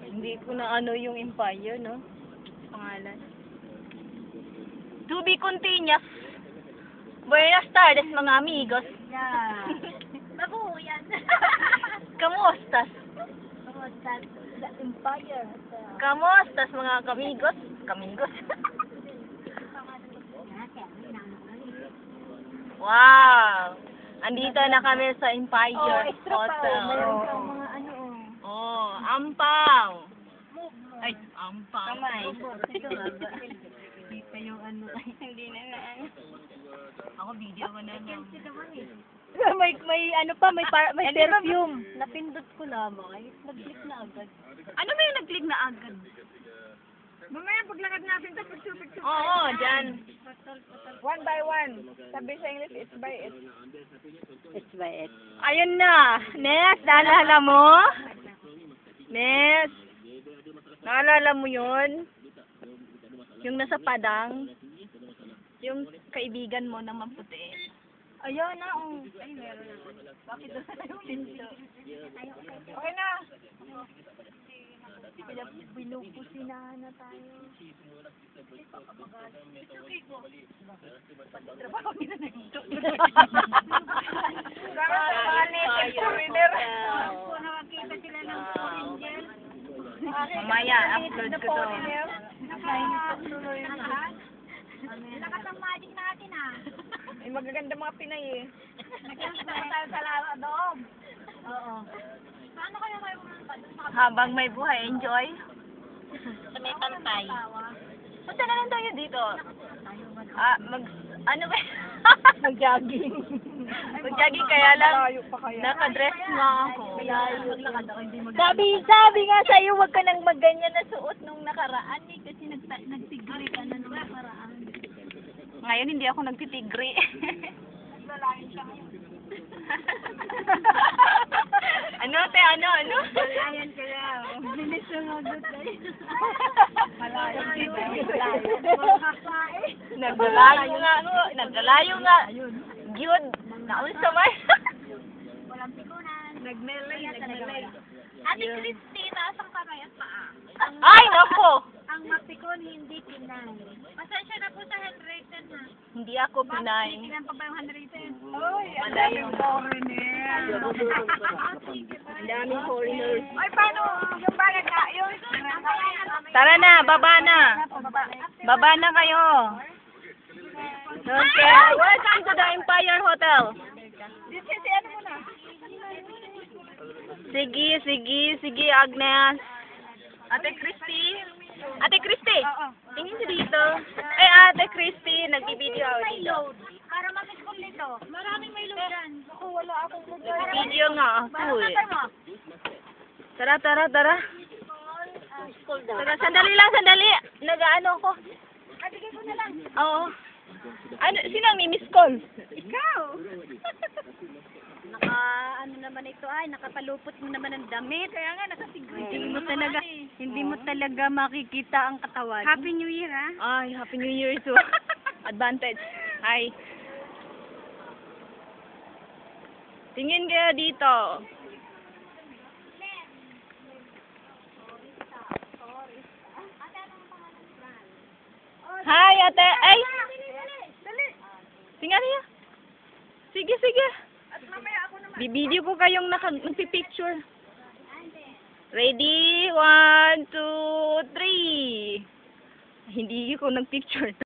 Hindi ko na ano yung Empire, no? Pangalan. To be continuous. Buenas tardes, mga amigos. Yeah. Bago yan. Kamustas? Kamustas? The Empire. Kamustas, mga kamigos? Kamigos? Wow! Andito na kami sa Empire Hotel. Mayroon kang mga ano. Oh, ampaw. Ay, ampaw. Kamay. Hindi pa yung ano. Hindi na na ano. Ako video ko na lang. May ano pa, may perfume. Napindot ko lamang. Ay, nag-click na agad. Ano ba yung nag-click na agad? Mamaya paglakad natin ito, picture. Oo, dyan. One by one. Sabi sa English, it's by it. It's by it. Ayun na. Nes, naalala mo? Nes, naalala mo yun? Yung nasa padang? Yung kaibigan mo na maputi. Ayun na, ay meron na. Bakit doon na yung pinto? Okay na. Pinupusinahan na tayo. Trabaho nila na ito. Nakakita sila ng foreigner. Mamaya, upload ko to. Lakas ang magic natin Ay, magaganda mga Pinay eh. Nagkakita tayo sa loob. Oo. Paano kayo Habang may buhay, enjoy. sa may pantay? Punta na lang tayo dito. Ano ba? Mag-jogging. Mag-jogging kaya lang, nakadress nga ako. Sabi nga sa'yo, huwag ka nang magganyan na suot nung nakaraan eh. Kasi nagtigri ka na nung nakaraan. Ngayon, hindi ako nagtitigri. Lalayan siya ngayon. Ano, te? Ano? Lalayan ka na. Bilis yung agot na yun. Malayan ka na. Nagdalayo nga. Gyud. Naunsa man. Walang pikunan. Nagmelay. Ate Christy, taas ang kamay at paa. Ay, nako! Ang mapikon, hindi Pinay. Pasensya na po sa handwritten ha. Hindi ako Pinay. Tingnan pa ba yung handwritten? Uy, ang Malayo. daming foreigner. Ang daming foreigners. Ay, paano yung bagay ka? Yung... Tara na, baba na. Baba na kayo. Okay. Welcome to the Empire Hotel. Si ano muna? Sige, Agnes. Ate Christy. Tingin si dito. Eh, Ate Christy, nagbibideo ako dito. Para mapikon dito. Maraming may load dyan. Ako, wala akong load. Video nga ako eh. Tara. Tara, sandali lang. Nag-ano ako. Bigay ko na lang. Oo. Ano, sino ang miss call? Ikaw! Ano naman ito ay, nakapalupot mo naman ang damit. Kaya nga, nakasiguro. Hindi mo talaga makikita ang katawan. Happy New Year, ha? Ay, Happy New Year too. Advantage. Hi. Tingin kayo dito. Hi, ate. Ay! Tingnan niya. Sige. At mamaya ako naman. Bibideo ko kayong nagpipicture. Ready? 1, 2, 3. Hindi ko nagpicture.